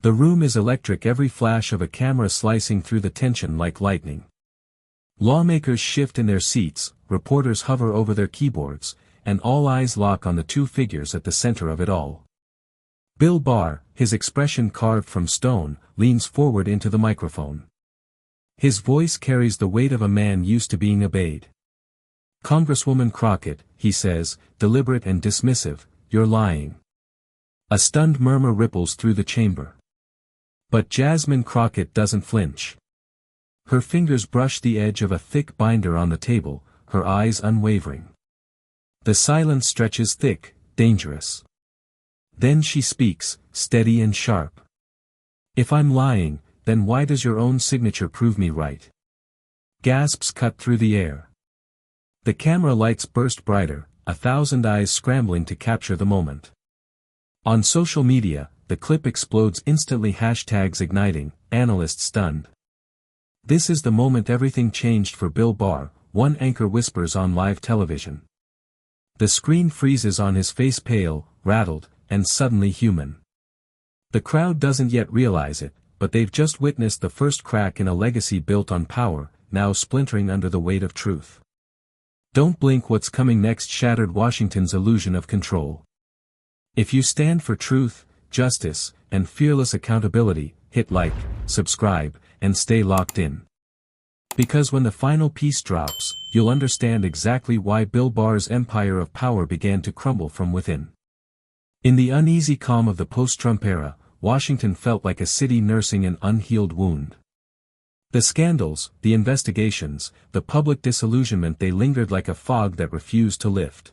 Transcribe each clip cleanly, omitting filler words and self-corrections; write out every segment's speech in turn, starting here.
The room is electric, every flash of a camera slicing through the tension like lightning. Lawmakers shift in their seats, reporters hover over their keyboards, and all eyes lock on the two figures at the center of it all. Bill Barr, his expression carved from stone, leans forward into the microphone. His voice carries the weight of a man used to being obeyed. "Congresswoman Crockett," he says, deliberate and dismissive, "you're lying." A stunned murmur ripples through the chamber. But Jasmine Crockett doesn't flinch. Her fingers brush the edge of a thick binder on the table, her eyes unwavering. The silence stretches thick, dangerous. Then she speaks, steady and sharp. "If I'm lying, then why does your own signature prove me right?" Gasps cut through the air. The camera lights burst brighter, 1,000 eyes scrambling to capture the moment. On social media, the clip explodes instantly, hashtags igniting, analysts stunned. "This is the moment everything changed for Bill Barr," one anchor whispers on live television. The screen freezes on his face, pale, rattled, and suddenly human. The crowd doesn't yet realize it, but they've just witnessed the first crack in a legacy built on power, now splintering under the weight of truth. Don't blink, what's coming next shattered Washington's illusion of control. If you stand for truth, justice, and fearless accountability, hit like, subscribe, and stay locked in. Because when the final piece drops, you'll understand exactly why Bill Barr's empire of power began to crumble from within. In the uneasy calm of the post-Trump era, Washington felt like a city nursing an unhealed wound. The scandals, the investigations, the public disillusionment, they lingered like a fog that refused to lift.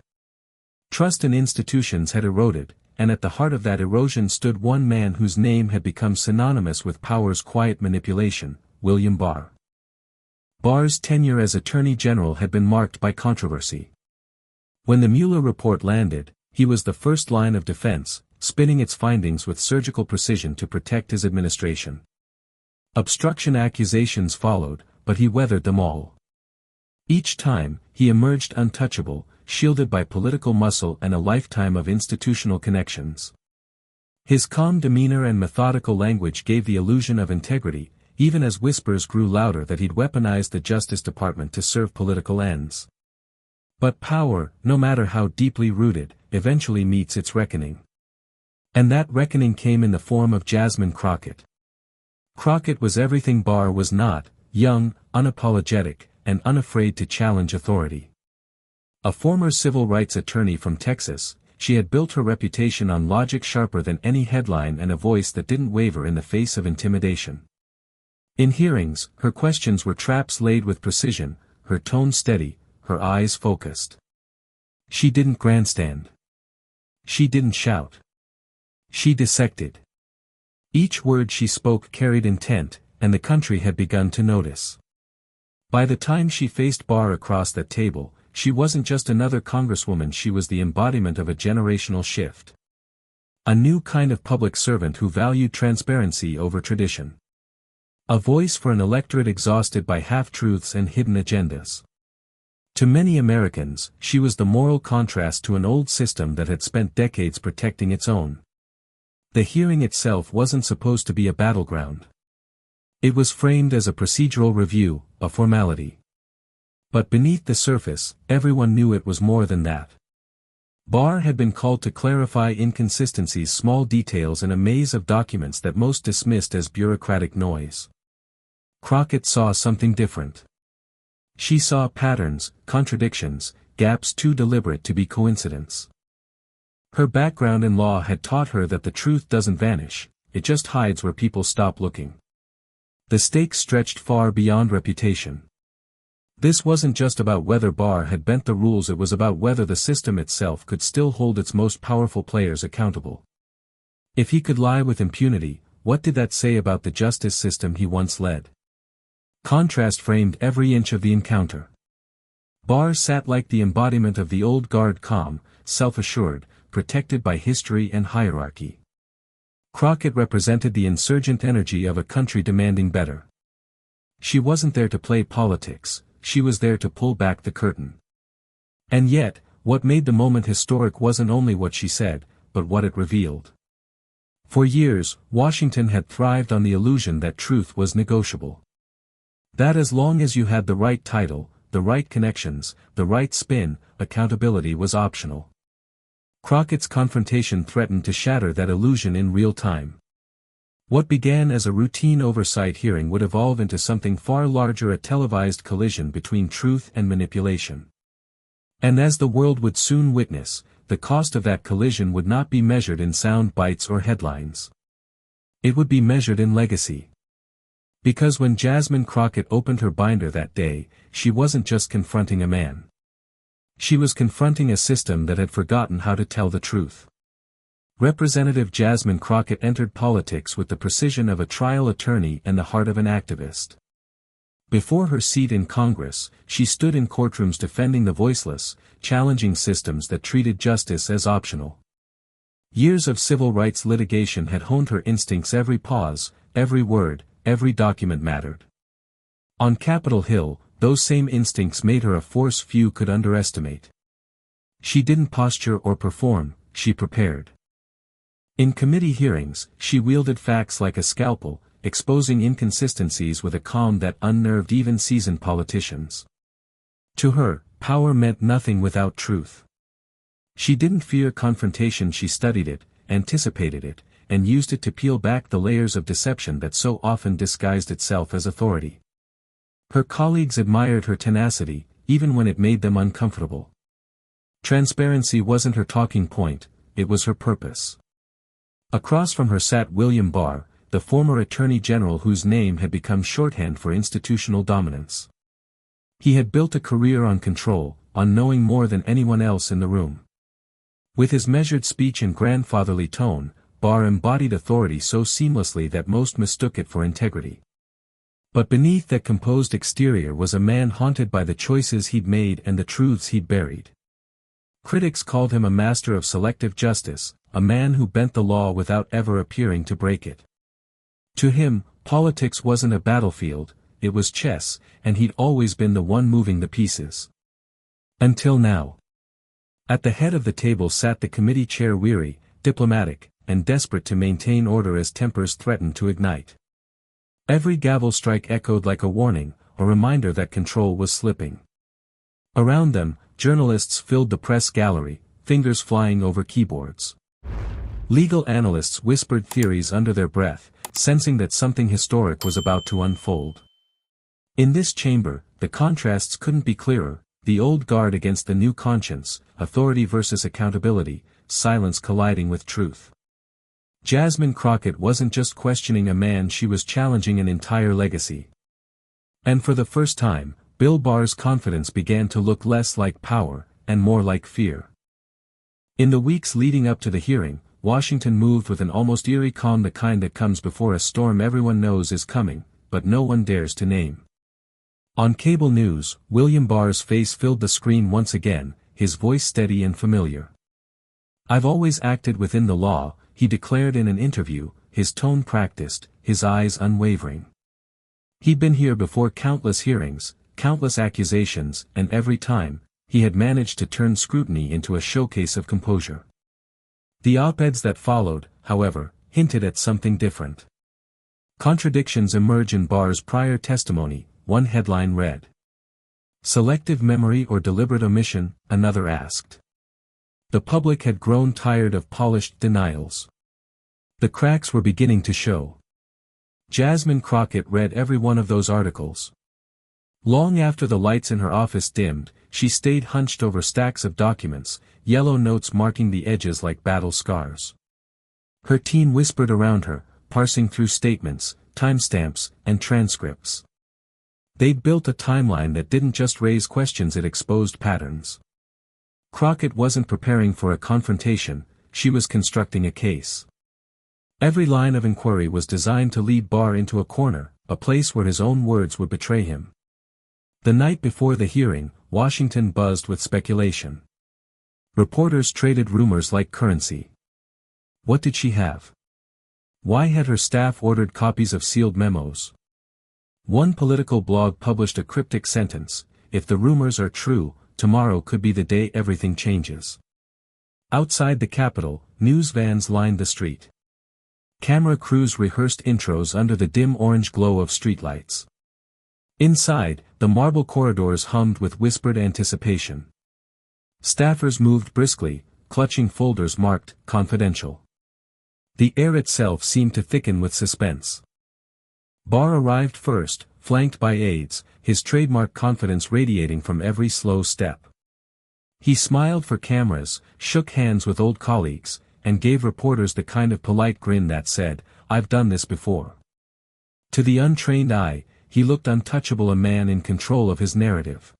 Trust in institutions had eroded, and at the heart of that erosion stood one man whose name had become synonymous with power's quiet manipulation, William Barr. Barr's tenure as Attorney General had been marked by controversy. When the Mueller report landed, he was the first line of defense, spinning its findings with surgical precision to protect his administration. Obstruction accusations followed, but he weathered them all. Each time, he emerged untouchable, shielded by political muscle and a lifetime of institutional connections. His calm demeanor and methodical language gave the illusion of integrity, even as whispers grew louder that he'd weaponized the Justice Department to serve political ends. But power, no matter how deeply rooted, eventually meets its reckoning. And that reckoning came in the form of Jasmine Crockett. Crockett was everything Barr was not: young, unapologetic, and unafraid to challenge authority. A former civil rights attorney from Texas, she had built her reputation on logic sharper than any headline and a voice that didn't waver in the face of intimidation. In hearings, her questions were traps laid with precision, her tone steady, her eyes focused. She didn't grandstand. She didn't shout. She dissected. Each word she spoke carried intent, and the country had begun to notice. By the time she faced Barr across that table, she wasn't just another congresswoman, she was the embodiment of a generational shift. A new kind of public servant who valued transparency over tradition. A voice for an electorate exhausted by half-truths and hidden agendas. To many Americans, she was the moral contrast to an old system that had spent decades protecting its own. The hearing itself wasn't supposed to be a battleground. It was framed as a procedural review, a formality. But beneath the surface, everyone knew it was more than that. Barr had been called to clarify inconsistencies, small details in a maze of documents that most dismissed as bureaucratic noise. Crockett saw something different. She saw patterns, contradictions, gaps too deliberate to be coincidence. Her background in law had taught her that the truth doesn't vanish, it just hides where people stop looking. The stakes stretched far beyond reputation. This wasn't just about whether Barr had bent the rules, it was about whether the system itself could still hold its most powerful players accountable. If he could lie with impunity, what did that say about the justice system he once led? Contrast framed every inch of the encounter. Barr sat like the embodiment of the old guard, calm, self-assured, protected by history and hierarchy. Crockett represented the insurgent energy of a country demanding better. She wasn't there to play politics, she was there to pull back the curtain. And yet, what made the moment historic wasn't only what she said, but what it revealed. For years, Washington had thrived on the illusion that truth was negotiable. That as long as you had the right title, the right connections, the right spin, accountability was optional. Crockett's confrontation threatened to shatter that illusion in real time. What began as a routine oversight hearing would evolve into something far larger, a televised collision between truth and manipulation. And as the world would soon witness, the cost of that collision would not be measured in sound bites or headlines. It would be measured in legacy. Because when Jasmine Crockett opened her binder that day, she wasn't just confronting a man. She was confronting a system that had forgotten how to tell the truth. Representative Jasmine Crockett entered politics with the precision of a trial attorney and the heart of an activist. Before her seat in Congress, she stood in courtrooms defending the voiceless, challenging systems that treated justice as optional. Years of civil rights litigation had honed her instincts. Every pause, every word, every document mattered. On Capitol Hill, those same instincts made her a force few could underestimate. She didn't posture or perform, she prepared. In committee hearings, she wielded facts like a scalpel, exposing inconsistencies with a calm that unnerved even seasoned politicians. To her, power meant nothing without truth. She didn't fear confrontation, she studied it, anticipated it, and used it to peel back the layers of deception that so often disguised itself as authority. Her colleagues admired her tenacity, even when it made them uncomfortable. Transparency wasn't her talking point, it was her purpose. Across from her sat William Barr, the former Attorney General whose name had become shorthand for institutional dominance. He had built a career on control, on knowing more than anyone else in the room. With his measured speech and grandfatherly tone, Barr embodied authority so seamlessly that most mistook it for integrity. But beneath that composed exterior was a man haunted by the choices he'd made and the truths he'd buried. Critics called him a master of selective justice, a man who bent the law without ever appearing to break it. To him, politics wasn't a battlefield, it was chess, and he'd always been the one moving the pieces. Until now. At the head of the table sat the committee chair, weary, diplomatic, and desperate to maintain order as tempers threatened to ignite. Every gavel strike echoed like a warning, a reminder that control was slipping. Around them, journalists filled the press gallery, fingers flying over keyboards. Legal analysts whispered theories under their breath, sensing that something historic was about to unfold. In this chamber, the contrasts couldn't be clearer, the old guard against the new conscience, authority versus accountability, silence colliding with truth. Jasmine Crockett wasn't just questioning a man, she was challenging an entire legacy. And for the first time, Bill Barr's confidence began to look less like power, and more like fear. In the weeks leading up to the hearing, Washington moved with an almost eerie calm, the kind that comes before a storm everyone knows is coming, but no one dares to name. On cable news, William Barr's face filled the screen once again, his voice steady and familiar. "I've always acted within the law," he declared in an interview, his tone practiced, his eyes unwavering. He'd been here before, countless hearings, countless accusations, and every time, he had managed to turn scrutiny into a showcase of composure. The op-eds that followed, however, hinted at something different. Contradictions emerge in Barr's prior testimony, one headline read. "Selective memory or deliberate omission," another asked. The public had grown tired of polished denials. The cracks were beginning to show. Jasmine Crockett read every one of those articles. Long after the lights in her office dimmed, she stayed hunched over stacks of documents, yellow notes marking the edges like battle scars. Her team whispered around her, parsing through statements, timestamps, and transcripts. They'd built a timeline that didn't just raise questions, it exposed patterns. Crockett wasn't preparing for a confrontation, she was constructing a case. Every line of inquiry was designed to lead Barr into a corner, a place where his own words would betray him. The night before the hearing, Washington buzzed with speculation. Reporters traded rumors like currency. What did she have? Why had her staff ordered copies of sealed memos? One political blog published a cryptic sentence: "If the rumors are true, tomorrow could be the day everything changes." Outside the Capitol, news vans lined the street. Camera crews rehearsed intros under the dim orange glow of streetlights. Inside, the marble corridors hummed with whispered anticipation. Staffers moved briskly, clutching folders marked, "Confidential." The air itself seemed to thicken with suspense. Barr arrived first, flanked by aides, his trademark confidence radiating from every slow step. He smiled for cameras, shook hands with old colleagues, and gave reporters the kind of polite grin that said, "I've done this before." To the untrained eye, he looked untouchable, a man in control of his narrative.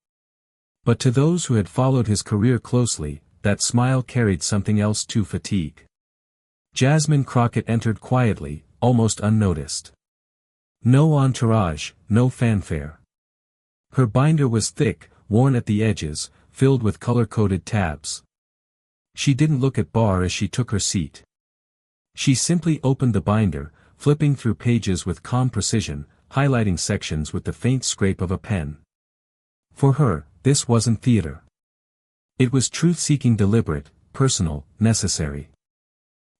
But to those who had followed his career closely, that smile carried something else too: fatigue. Jasmine Crockett entered quietly, almost unnoticed. No entourage, no fanfare. Her binder was thick, worn at the edges, filled with color-coded tabs. She didn't look at Barr as she took her seat. She simply opened the binder, flipping through pages with calm precision, highlighting sections with the faint scrape of a pen. For her, this wasn't theater. It was truth-seeking, deliberate, personal, necessary.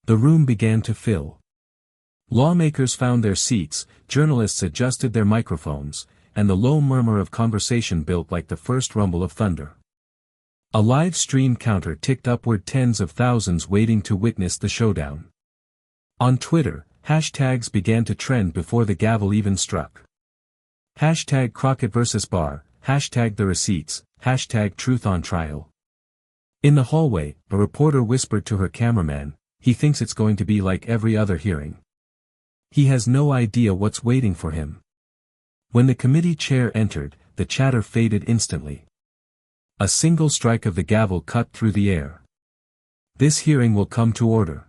The room began to fill. Lawmakers found their seats, journalists adjusted their microphones, and the low murmur of conversation built like the first rumble of thunder. A live stream counter ticked upward, tens of thousands waiting to witness the showdown. On Twitter, hashtags began to trend before the gavel even struck. Hashtag Crockett vs. Barr, hashtag the receipts, hashtag truth on trial. In the hallway, a reporter whispered to her cameraman, "He thinks it's going to be like every other hearing. He has no idea what's waiting for him." When the committee chair entered, the chatter faded instantly. A single strike of the gavel cut through the air. "This hearing will come to order."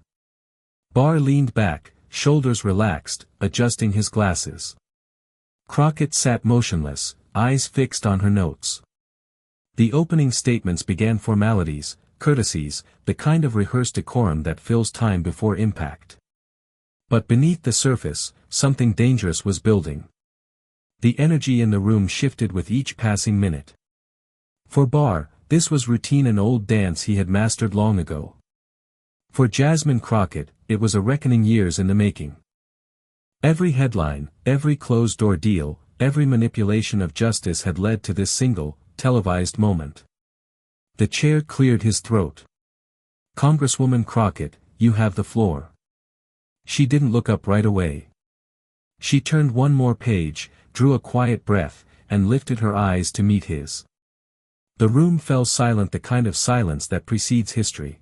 Barr leaned back, shoulders relaxed, adjusting his glasses. Crockett sat motionless, eyes fixed on her notes. The opening statements began, formalities, courtesies, the kind of rehearsed decorum that fills time before impact. But beneath the surface, something dangerous was building. The energy in the room shifted with each passing minute. For Barr, this was routine, an old dance he had mastered long ago. For Jasmine Crockett, it was a reckoning, years in the making. Every headline, every closed-door deal, every manipulation of justice had led to this single, televised moment. The chair cleared his throat. "Congresswoman Crockett, you have the floor." She didn't look up right away. She turned one more page, drew a quiet breath, and lifted her eyes to meet his. The room fell silent, the kind of silence that precedes history.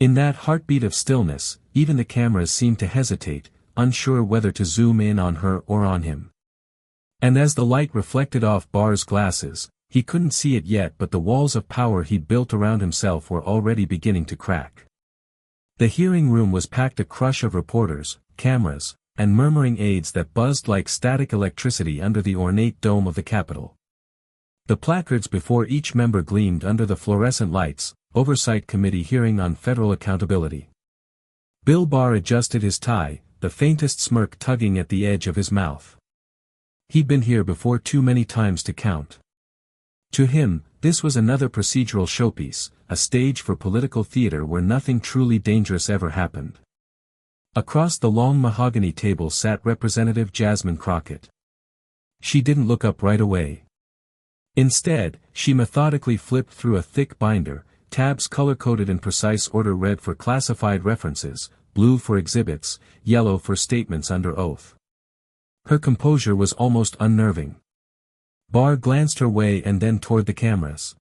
In that heartbeat of stillness, even the cameras seemed to hesitate, unsure whether to zoom in on her or on him. And as the light reflected off Barr's glasses, he couldn't see it yet, but the walls of power he'd built around himself were already beginning to crack. The hearing room was packed, a crush of reporters, cameras, and murmuring aides that buzzed like static electricity under the ornate dome of the Capitol. The placards before each member gleamed under the fluorescent lights: Oversight Committee Hearing on Federal Accountability. Bill Barr adjusted his tie, the faintest smirk tugging at the edge of his mouth. He'd been here before, too many times to count. To him, this was another procedural showpiece, a stage for political theater where nothing truly dangerous ever happened. Across the long mahogany table sat Representative Jasmine Crockett. She didn't look up right away. Instead, she methodically flipped through a thick binder, tabs color-coded in precise order: red for classified references, blue for exhibits, yellow for statements under oath. Her composure was almost unnerving. Barr glanced her way and then toward the cameras.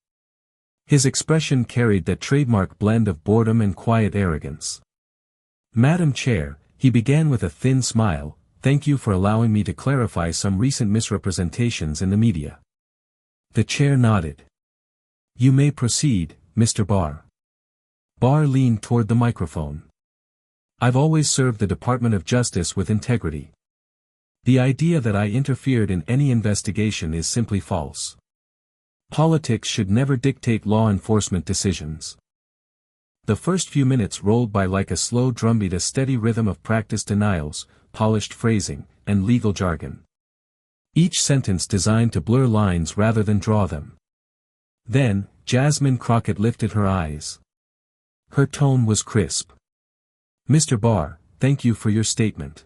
His expression carried that trademark blend of boredom and quiet arrogance. "Madam Chair," he began with a thin smile, "thank you for allowing me to clarify some recent misrepresentations in the media." The chair nodded. "You may proceed, Mr. Barr." Barr leaned toward the microphone. "I've always served the Department of Justice with integrity. The idea that I interfered in any investigation is simply false. Politics should never dictate law enforcement decisions." The first few minutes rolled by like a slow drumbeat, a steady rhythm of practiced denials, polished phrasing, and legal jargon. Each sentence designed to blur lines rather than draw them. Then, Jasmine Crockett lifted her eyes. Her tone was crisp. "Mr. Barr, thank you for your statement.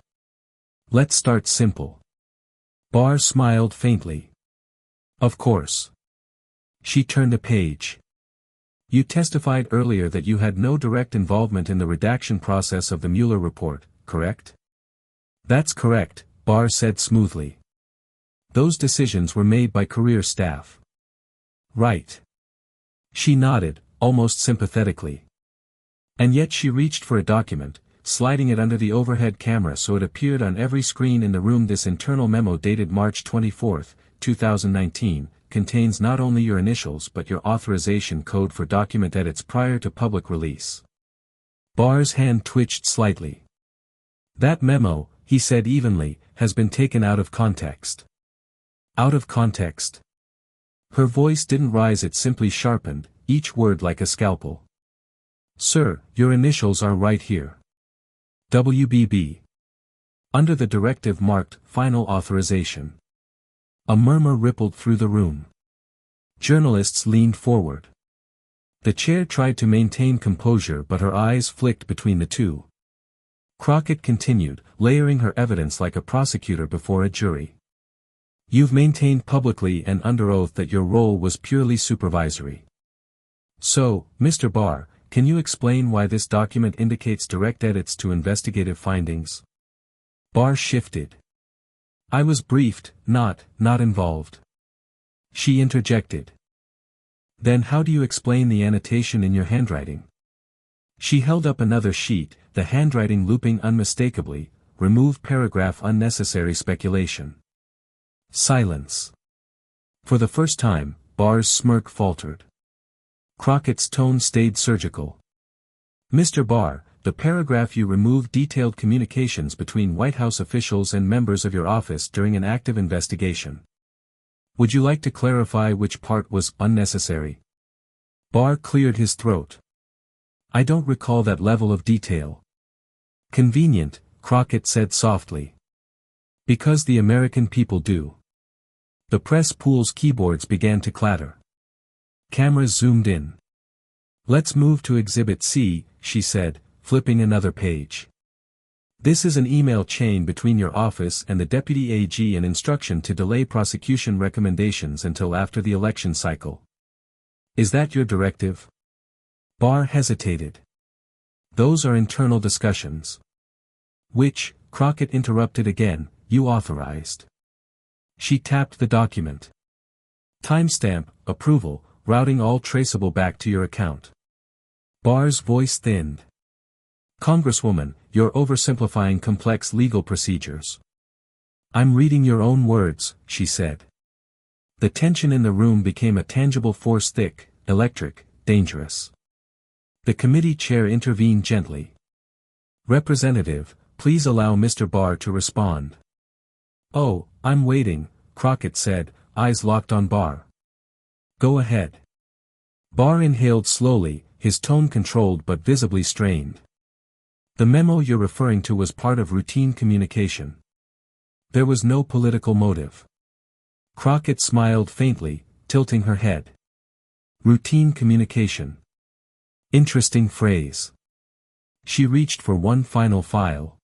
Let's start simple. Barr smiled faintly. Of course. She turned a page. You testified earlier that you had no direct involvement in the redaction process of the Mueller report, correct? That's correct, Barr said smoothly. Those decisions were made by career staff. Right. She nodded, almost sympathetically. And yet she reached for a document, sliding it under the overhead camera so it appeared on every screen in the room. This internal memo dated March 24, 2019, contains not only your initials but your authorization code for document edits prior to public release. Barr's hand twitched slightly. That memo, he said evenly, has been taken out of context. Out of context? Her voice didn't rise, it simply sharpened, each word like a scalpel. Sir, your initials are right here. WBB. Under the directive marked, Final Authorization. A murmur rippled through the room. Journalists leaned forward. The chair tried to maintain composure but her eyes flicked between the two. Crockett continued, layering her evidence like a prosecutor before a jury. You've maintained publicly and under oath that your role was purely supervisory. So, Mr. Barr, can you explain why this document indicates direct edits to investigative findings? Barr shifted. I was briefed, not involved. She interjected. Then how do you explain the annotation in your handwriting? She held up another sheet, the handwriting looping unmistakably, remove paragraph unnecessary speculation. Silence. For the first time, Barr's smirk faltered. Crockett's tone stayed surgical. Mr. Barr, the paragraph you removed detailed communications between White House officials and members of your office during an active investigation. Would you like to clarify which part was unnecessary? Barr cleared his throat. I don't recall that level of detail. Convenient, Crockett said softly. Because the American people do. The press pool's keyboards began to clatter. Cameras zoomed in. Let's move to Exhibit C, she said, flipping another page. This is an email chain between your office and the Deputy AG, an instruction to delay prosecution recommendations until after the election cycle. Is that your directive? Barr hesitated. Those are internal discussions. Which, Crockett interrupted again, you authorized. She tapped the document. Timestamp, approval, routing all traceable back to your account. Barr's voice thinned. Congresswoman, you're oversimplifying complex legal procedures. I'm reading your own words, she said. The tension in the room became a tangible force, thick, electric, dangerous. The committee chair intervened gently. Representative, please allow Mr. Barr to respond. Oh, I'm waiting, Crockett said, eyes locked on Barr. Go ahead. Barr inhaled slowly, his tone controlled but visibly strained. The memo you're referring to was part of routine communication. There was no political motive. Crockett smiled faintly, tilting her head. Routine communication. Interesting phrase. She reached for one final file.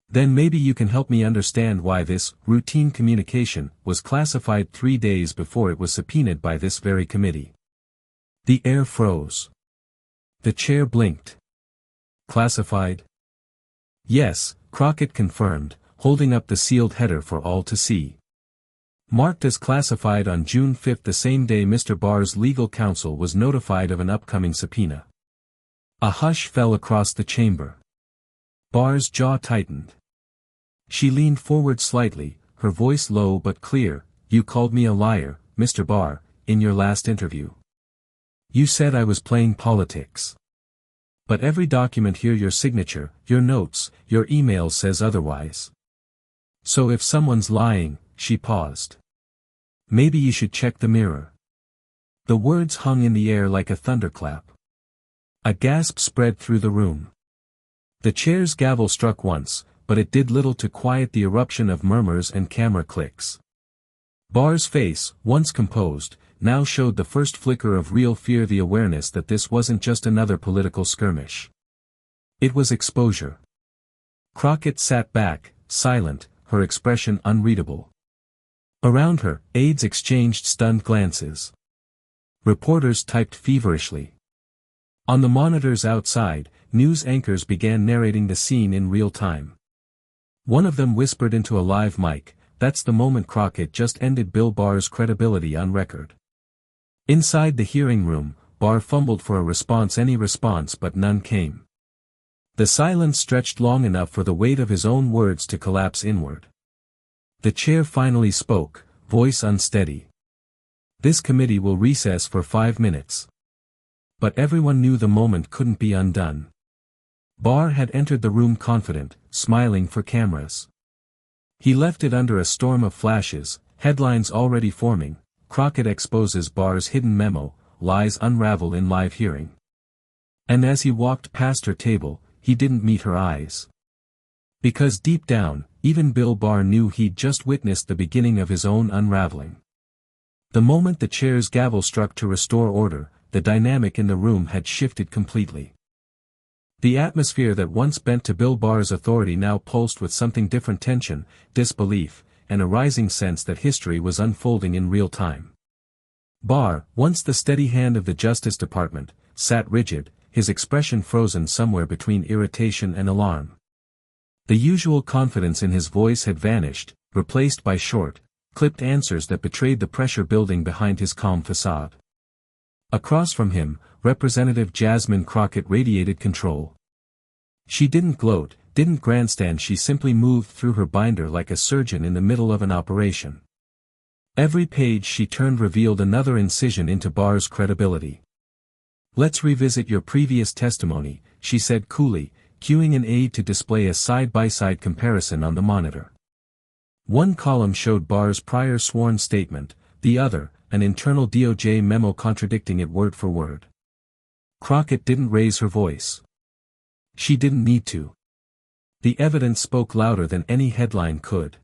Then maybe you can help me understand why this routine communication was classified 3 days before it was subpoenaed by this very committee. The air froze. The chair blinked. Classified? Yes, Crockett confirmed, holding up the sealed header for all to see. Marked as classified on June 5, the same day Mr. Barr's legal counsel was notified of an upcoming subpoena. A hush fell across the chamber. Barr's jaw tightened. She leaned forward slightly, her voice low but clear. You called me a liar, Mr. Barr, in your last interview. You said I was playing politics. But every document here, your signature, your notes, your emails says otherwise. So if someone's lying, she paused. Maybe you should check the mirror. The words hung in the air like a thunderclap. A gasp spread through the room. The chair's gavel struck once, but it did little to quiet the eruption of murmurs and camera clicks. Barr's face, once composed, now showed the first flicker of real fear, the awareness that this wasn't just another political skirmish. It was exposure. Crockett sat back, silent, her expression unreadable. Around her, aides exchanged stunned glances. Reporters typed feverishly. On the monitors outside, news anchors began narrating the scene in real time. One of them whispered into a live mic, "That's the moment Crockett just ended Bill Barr's credibility on record." Inside the hearing room, Barr fumbled for a response, but none came. The silence stretched long enough for the weight of his own words to collapse inward. The chair finally spoke, voice unsteady. "This committee will recess for 5 minutes." But everyone knew the moment couldn't be undone. Barr had entered the room confident, smiling for cameras. He left it under a storm of flashes, headlines already forming. Crockett exposes Barr's hidden memo, lies unravel in live hearing. And as he walked past her table, he didn't meet her eyes. Because deep down, even Bill Barr knew he'd just witnessed the beginning of his own unraveling. The moment the chair's gavel struck to restore order, the dynamic in the room had shifted completely. The atmosphere that once bent to Bill Barr's authority now pulsed with something different: tension, disbelief, and a rising sense that history was unfolding in real time. Barr, once the steady hand of the Justice Department, sat rigid, his expression frozen somewhere between irritation and alarm. The usual confidence in his voice had vanished, replaced by short, clipped answers that betrayed the pressure building behind his calm facade. Across from him, Representative Jasmine Crockett radiated control. She didn't gloat, didn't grandstand, she simply moved through her binder like a surgeon in the middle of an operation. Every page she turned revealed another incision into Barr's credibility. "Let's revisit your previous testimony," she said coolly, cueing an aide to display a side-by-side comparison on the monitor. One column showed Barr's prior sworn statement, the other, an internal DOJ memo contradicting it word for word. Crockett didn't raise her voice. She didn't need to. The evidence spoke louder than any headline could.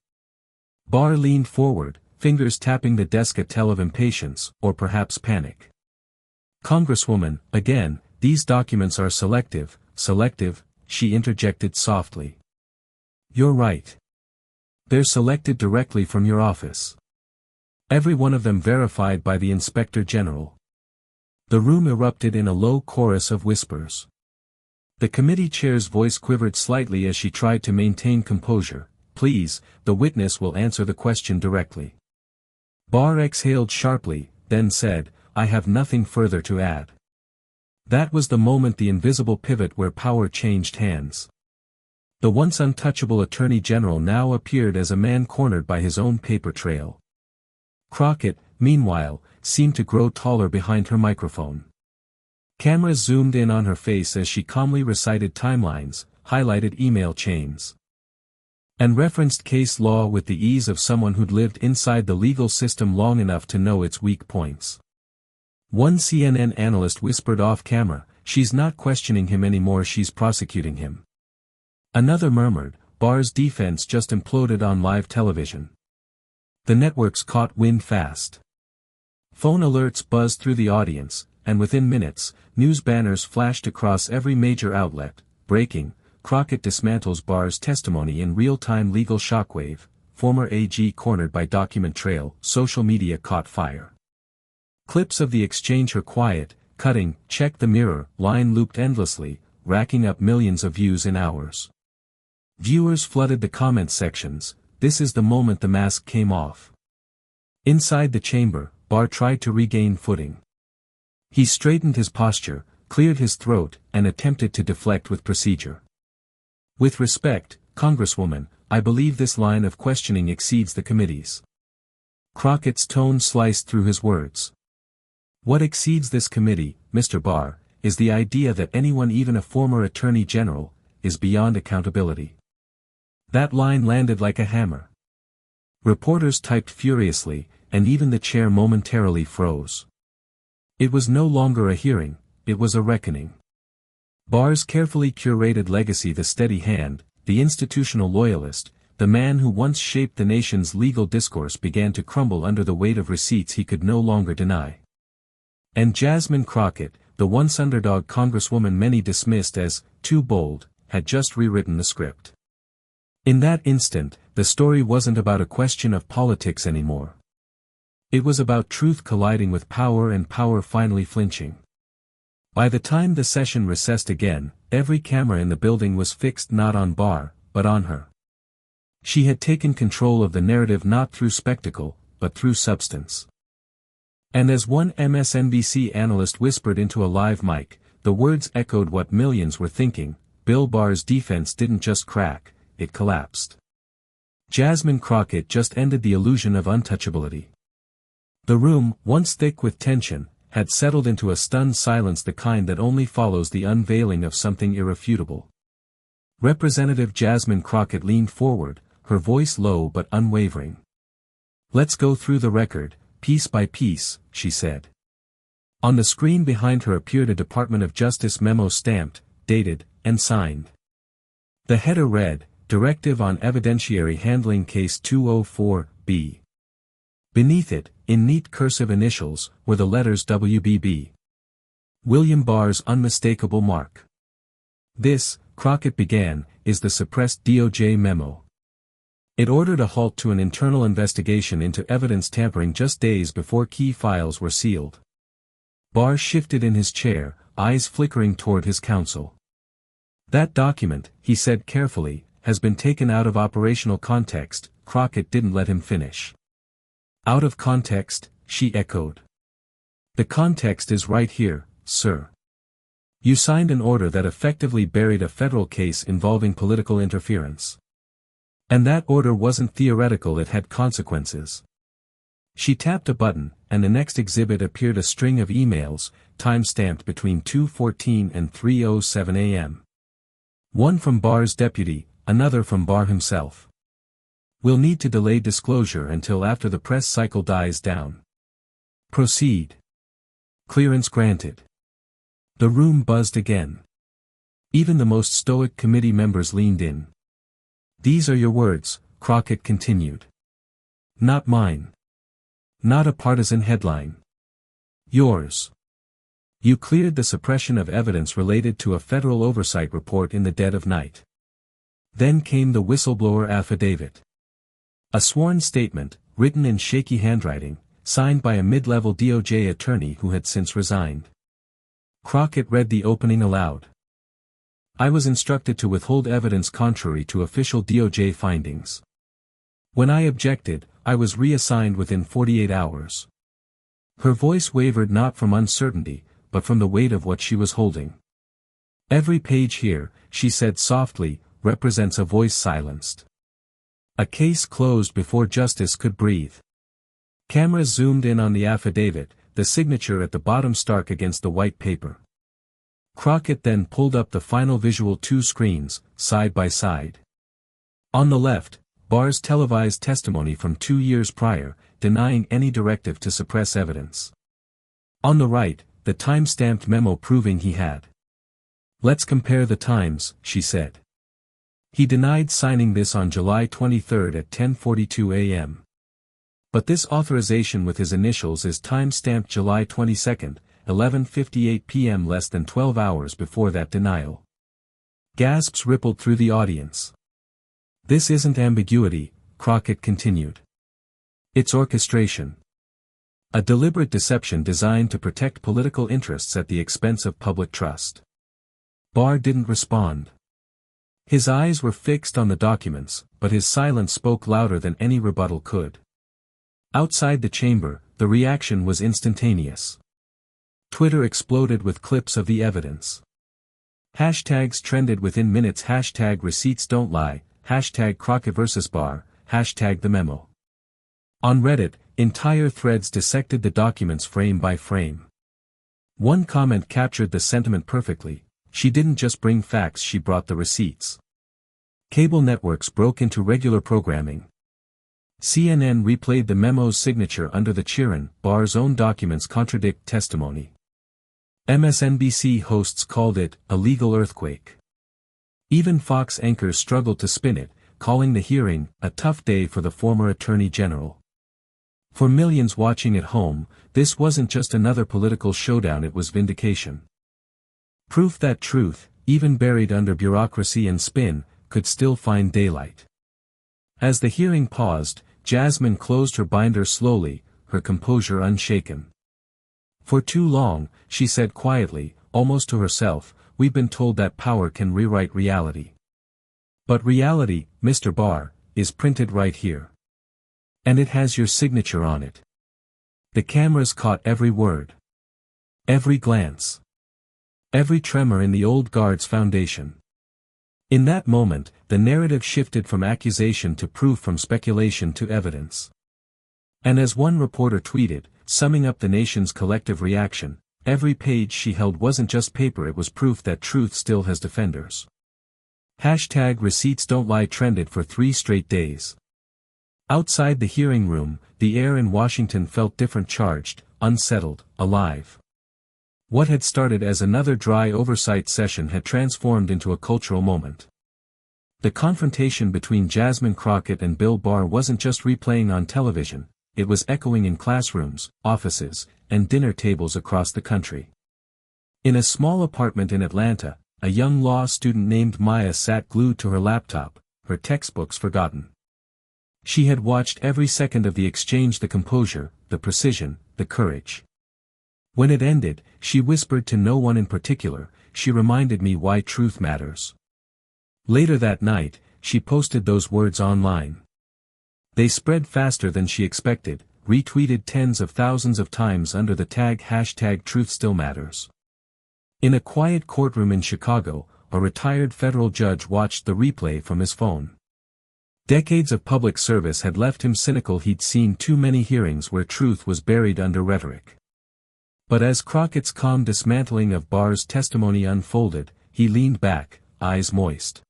Barr leaned forward, fingers tapping the desk, a tell of impatience, or perhaps panic. "Congresswoman, again, these documents are selective," she interjected softly. "You're right. They're selected directly from your office. Every one of them verified by the Inspector General." The room erupted in a low chorus of whispers. The committee chair's voice quivered slightly as she tried to maintain composure. "Please, the witness will answer the question directly." Barr exhaled sharply, then said, "I have nothing further to add." That was the moment, the invisible pivot where power changed hands. The once untouchable Attorney General now appeared as a man cornered by his own paper trail. Crockett, meanwhile, seemed to grow taller behind her microphone. Cameras zoomed in on her face as she calmly recited timelines, highlighted email chains, and referenced case law with the ease of someone who'd lived inside the legal system long enough to know its weak points. One CNN analyst whispered off camera, "She's not questioning him anymore, she's prosecuting him." Another murmured, "Barr's defense just imploded on live television." The networks caught wind fast. Phone alerts buzzed through the audience, and within minutes, news banners flashed across every major outlet. Breaking: Crockett dismantles Barr's testimony in real-time. Legal shockwave, former AG cornered by document trail. Social media caught fire. Clips of the exchange. Her quiet, cutting, "Check the mirror" line looped endlessly, racking up millions of views in hours. Viewers flooded the comment sections. This is the moment the mask came off. Inside the chamber, Barr tried to regain footing. He straightened his posture, cleared his throat, and attempted to deflect with procedure. "With respect, Congresswoman, I believe this line of questioning exceeds the committee's." Crockett's tone sliced through his words. "What exceeds this committee, Mr. Barr, is the idea that anyone, even a former attorney general, is beyond accountability." That line landed like a hammer. Reporters typed furiously, and even the chair momentarily froze. It was no longer a hearing, it was a reckoning. Barr's carefully curated legacy, the steady hand, the institutional loyalist, the man who once shaped the nation's legal discourse, began to crumble under the weight of receipts he could no longer deny. And Jasmine Crockett, the once underdog congresswoman many dismissed as too bold, had just rewritten the script. In that instant, the story wasn't about a question of politics anymore. It was about truth colliding with power and power finally flinching. By the time the session recessed again, every camera in the building was fixed not on Barr, but on her. She had taken control of the narrative not through spectacle, but through substance. And as one MSNBC analyst whispered into a live mic, the words echoed what millions were thinking: Bill Barr's defense didn't just crack, it collapsed. Jasmine Crockett just ended the illusion of untouchability. The room, once thick with tension, had settled into a stunned silence, the kind that only follows the unveiling of something irrefutable. Representative Jasmine Crockett leaned forward, her voice low but unwavering. "Let's go through the record, piece by piece," she said. On the screen behind her appeared a Department of Justice memo stamped, dated, and signed. The header read, "Directive on Evidentiary Handling Case 204B." Beneath it, in neat cursive initials, were the letters WBB. William Barr's unmistakable mark. "This," Crockett began, "is the suppressed DOJ memo. It ordered a halt to an internal investigation into evidence tampering just days before key files were sealed." Barr shifted in his chair, eyes flickering toward his counsel. "That document," he said carefully, "has been taken out of operational context." Crockett didn't let him finish. "Out of context?" she echoed. "The context is right here, sir. You signed an order that effectively buried a federal case involving political interference. And that order wasn't theoretical, it had consequences." She tapped a button, and the next exhibit appeared: a string of emails, time-stamped between 2:14 and 3:07 a.m. One from Barr's deputy, another from Barr himself. "We'll need to delay disclosure until after the press cycle dies down. Proceed. Clearance granted." The room buzzed again. Even the most stoic committee members leaned in. "These are your words," Crockett continued. "Not mine. Not a partisan headline. Yours. You cleared the suppression of evidence related to a federal oversight report in the dead of night. Then came the whistleblower affidavit. A sworn statement, written in shaky handwriting, signed by a mid-level DOJ attorney who had since resigned." Crockett read the opening aloud. "I was instructed to withhold evidence contrary to official DOJ findings. When I objected, I was reassigned within 48 hours. Her voice wavered not from uncertainty, but from the weight of what she was holding. "Every page here," she said softly, "represents a voice silenced. A case closed before justice could breathe." Cameras zoomed in on the affidavit, the signature at the bottom stark against the white paper. Crockett then pulled up the final visual, two screens, side by side. On the left, Barr's televised testimony from 2 years prior, denying any directive to suppress evidence. On the right, the time-stamped memo proving he had. "Let's compare the times," she said. "He denied signing this on July 23 at 10:42 a.m. But this authorization with his initials is time-stamped July 22, 11:58 p.m., less than 12 hours before that denial." Gasps rippled through the audience. "This isn't ambiguity," Crockett continued. "It's orchestration. A deliberate deception designed to protect political interests at the expense of public trust." Barr didn't respond. His eyes were fixed on the documents, but his silence spoke louder than any rebuttal could. Outside the chamber, the reaction was instantaneous. Twitter exploded with clips of the evidence. Hashtags trended within minutes: hashtag receipts don't lie, hashtag Crockett vs. Barr, hashtag the memo. On Reddit, entire threads dissected the documents frame by frame. One comment captured the sentiment perfectly: she didn't just bring facts, she brought the receipts. Cable networks broke into regular programming. CNN replayed the memo's signature under the cheerin', "Barr's own documents contradict testimony." MSNBC hosts called it a legal earthquake. Even Fox anchors struggled to spin it, calling the hearing a tough day for the former Attorney General. For millions watching at home, this wasn't just another political showdown, it was vindication. Proof that truth, even buried under bureaucracy and spin, could still find daylight. As the hearing paused, Jasmine closed her binder slowly, her composure unshaken. "For too long," she said quietly, almost to herself, "we've been told that power can rewrite reality. But reality, Mr. Barr, is printed right here. And it has your signature on it." The cameras caught every word. Every glance. Every tremor in the old guard's foundation. In that moment, the narrative shifted from accusation to proof, from speculation to evidence. And as one reporter tweeted, summing up the nation's collective reaction, every page she held wasn't just paper, it was proof that truth still has defenders. #Receipts Don't Lie trended for 3 straight days. Outside the hearing room, the air in Washington felt different, charged, unsettled, alive. What had started as another dry oversight session had transformed into a cultural moment. The confrontation between Jasmine Crockett and Bill Barr wasn't just replaying on television, it was echoing in classrooms, offices, and dinner tables across the country. In a small apartment in Atlanta, a young law student named Maya sat glued to her laptop, her textbooks forgotten. She had watched every second of the exchange, the composure, the precision, the courage. When it ended, she whispered to no one in particular, "She reminded me why truth matters." Later that night, she posted those words online. They spread faster than she expected, retweeted tens of thousands of times under the tag #TruthStillMatters. In a quiet courtroom in Chicago, a retired federal judge watched the replay from his phone. Decades of public service had left him cynical. He'd seen too many hearings where truth was buried under rhetoric. But as Crockett's calm dismantling of Barr's testimony unfolded, he leaned back, eyes moist.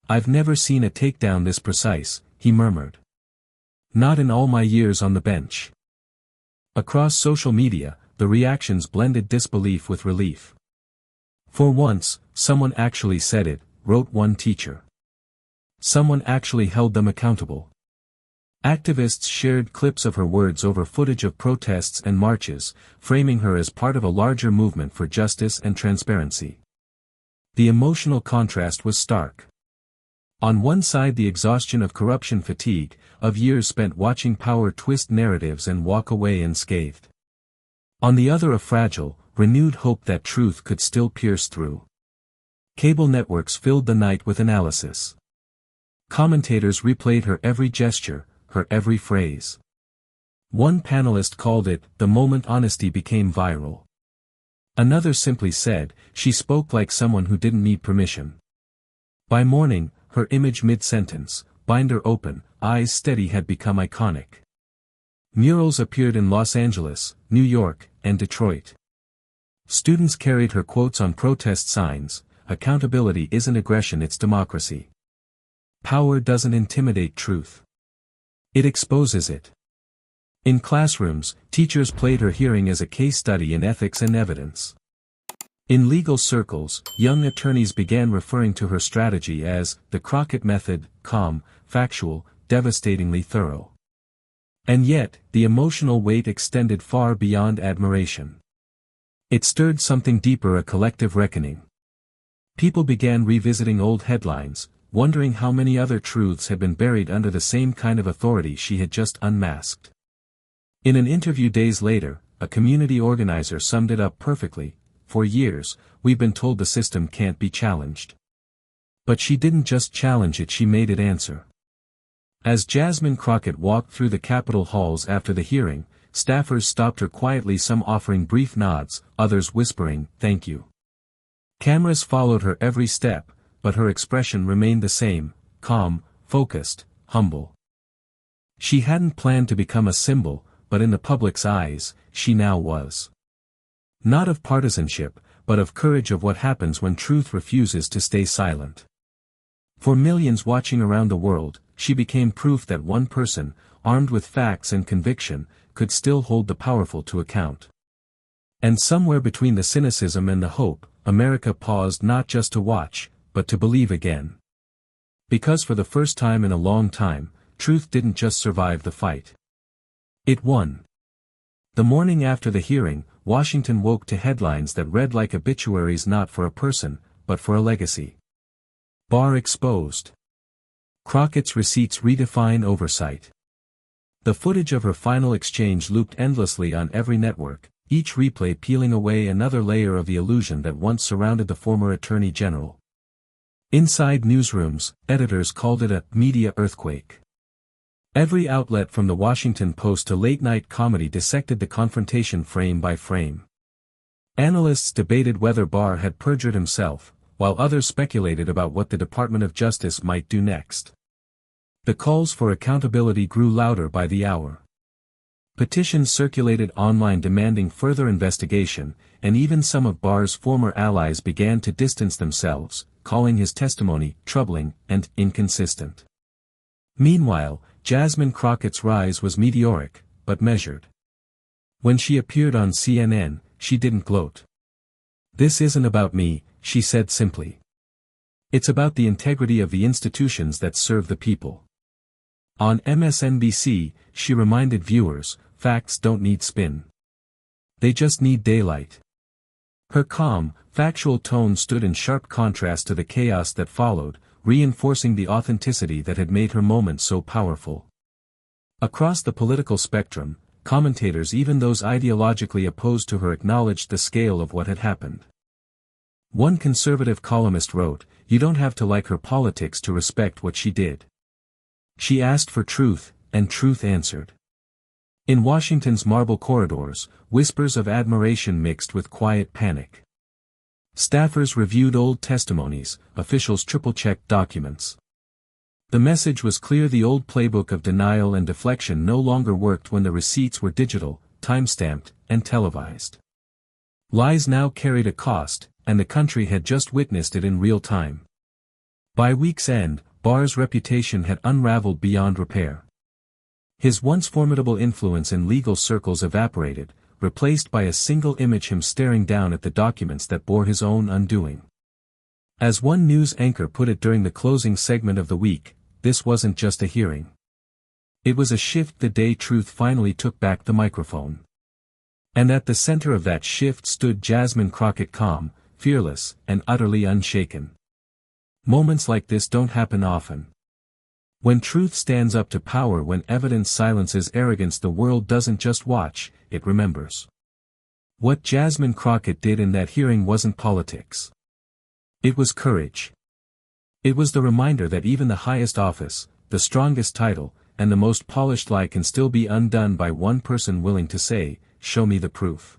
"I've never seen a takedown this precise," he murmured. "Not in all my years on the bench." Across social media, the reactions blended disbelief with relief. "For once, someone actually said it," wrote one teacher. "Someone actually held them accountable." Activists shared clips of her words over footage of protests and marches, framing her as part of a larger movement for justice and transparency. The emotional contrast was stark. On one side, the exhaustion of corruption fatigue, of years spent watching power twist narratives and walk away unscathed. On the other, a fragile, renewed hope that truth could still pierce through. Cable networks filled the night with analysis. Commentators replayed her every gesture, her every phrase. One panelist called it, "the moment honesty became viral." Another simply said, "She spoke like someone who didn't need permission." By morning, her image mid-sentence, binder open, eyes steady, had become iconic. Murals appeared in Los Angeles, New York, and Detroit. Students carried her quotes on protest signs, "Accountability isn't aggression, it's democracy. Power doesn't intimidate truth. It exposes it." In classrooms, teachers played her hearing as a case study in ethics and evidence. In legal circles, young attorneys began referring to her strategy as the Crockett method, calm, factual, devastatingly thorough. And yet, the emotional weight extended far beyond admiration. It stirred something deeper, a collective reckoning. People began revisiting old headlines, wondering how many other truths had been buried under the same kind of authority she had just unmasked. In an interview days later, a community organizer summed it up perfectly: "For years, we've been told the system can't be challenged." But she didn't just challenge it, she made it answer. As Jasmine Crockett walked through the Capitol halls after the hearing, staffers stopped her quietly, some offering brief nods, others whispering, "Thank you." Cameras followed her every step, but her expression remained the same: calm, focused, humble. She hadn't planned to become a symbol, but in the public's eyes, she now was. Not of partisanship, but of courage, of what happens when truth refuses to stay silent. For millions watching around the world, she became proof that one person, armed with facts and conviction, could still hold the powerful to account. And somewhere between the cynicism and the hope, America paused, not just to watch, but to believe again. Because for the first time in a long time, truth didn't just survive the fight. It won. The morning after the hearing, Washington woke to headlines that read like obituaries, not for a person, but for a legacy. Barr exposed. Crockett's receipts redefine oversight. The footage of her final exchange looped endlessly on every network, each replay peeling away another layer of the illusion that once surrounded the former Attorney General. Inside newsrooms, editors called it a media earthquake. Every outlet from the Washington Post to late-night comedy dissected the confrontation frame by frame. Analysts debated whether Barr had perjured himself, while others speculated about what the Department of Justice might do next. The calls for accountability grew louder by the hour. Petitions circulated online demanding further investigation, and even some of Barr's former allies began to distance themselves, calling his testimony troubling and inconsistent. Meanwhile, Jasmine Crockett's rise was meteoric, but measured. When she appeared on CNN, she didn't gloat. "This isn't about me," she said simply. "It's about the integrity of the institutions that serve the people." On MSNBC, she reminded viewers, facts don't need spin. They just need daylight. Her calm, factual tone stood in sharp contrast to the chaos that followed, reinforcing the authenticity that had made her moment so powerful. Across the political spectrum, commentators, even those ideologically opposed to her, acknowledged the scale of what had happened. One conservative columnist wrote, "You don't have to like her politics to respect what she did. She asked for truth, and truth answered." In Washington's marble corridors, whispers of admiration mixed with quiet panic. Staffers reviewed old testimonies, officials triple-checked documents. The message was clear: the old playbook of denial and deflection no longer worked when the receipts were digital, time-stamped, and televised. Lies now carried a cost, and the country had just witnessed it in real time. By week's end, Barr's reputation had unraveled beyond repair. His once formidable influence in legal circles evaporated, replaced by a single image: him staring down at the documents that bore his own undoing. As one news anchor put it during the closing segment of the week, this wasn't just a hearing. It was a shift the day truth finally took back the microphone. And at the center of that shift stood Jasmine Crockett, calm, fearless, and utterly unshaken. Moments like this don't happen often. When truth stands up to power, when evidence silences arrogance, the world doesn't just watch, it remembers. What Jasmine Crockett did in that hearing wasn't politics. It was courage. It was the reminder that even the highest office, the strongest title, and the most polished lie can still be undone by one person willing to say, "Show me the proof."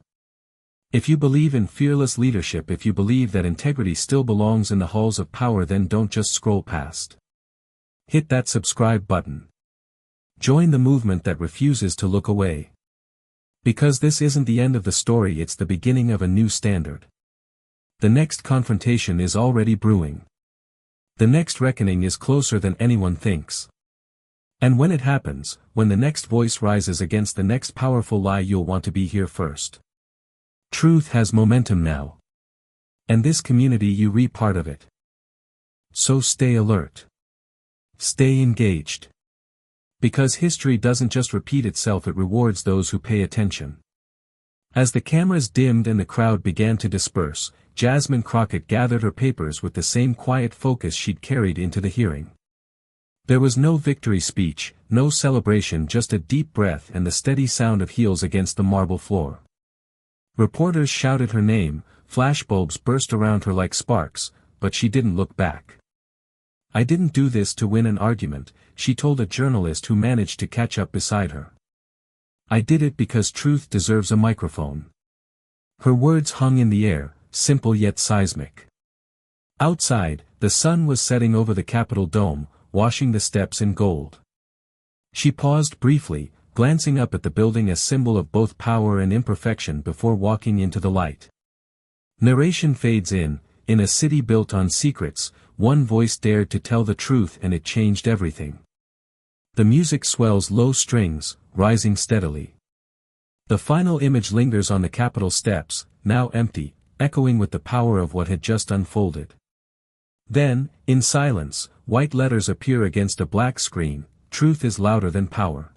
If you believe in fearless leadership, if you believe that integrity still belongs in the halls of power, then don't just scroll past. Hit that subscribe button. Join the movement that refuses to look away. Because this isn't the end of the story, it's the beginning of a new standard. The next confrontation is already brewing. The next reckoning is closer than anyone thinks. And when it happens, when the next voice rises against the next powerful lie, you'll want to be here first. Truth has momentum now. And this community, you re part of it. So stay alert. Stay engaged. Because history doesn't just repeat itself, it rewards those who pay attention. As the cameras dimmed and the crowd began to disperse, Jasmine Crockett gathered her papers with the same quiet focus she'd carried into the hearing. There was no victory speech, no celebration, just a deep breath and the steady sound of heels against the marble floor. Reporters shouted her name, flashbulbs burst around her like sparks, but she didn't look back. "I didn't do this to win an argument," she told a journalist who managed to catch up beside her. "I did it because truth deserves a microphone." Her words hung in the air, simple yet seismic. Outside, the sun was setting over the Capitol dome, washing the steps in gold. She paused briefly, glancing up at the building, a symbol of both power and imperfection, before walking into the light. Narration fades in a city built on secrets, one voice dared to tell the truth and it changed everything. The music swells low strings, rising steadily. The final image lingers on the Capitol steps, now empty, echoing with the power of what had just unfolded. Then, in silence, white letters appear against a black screen: "Truth is louder than power."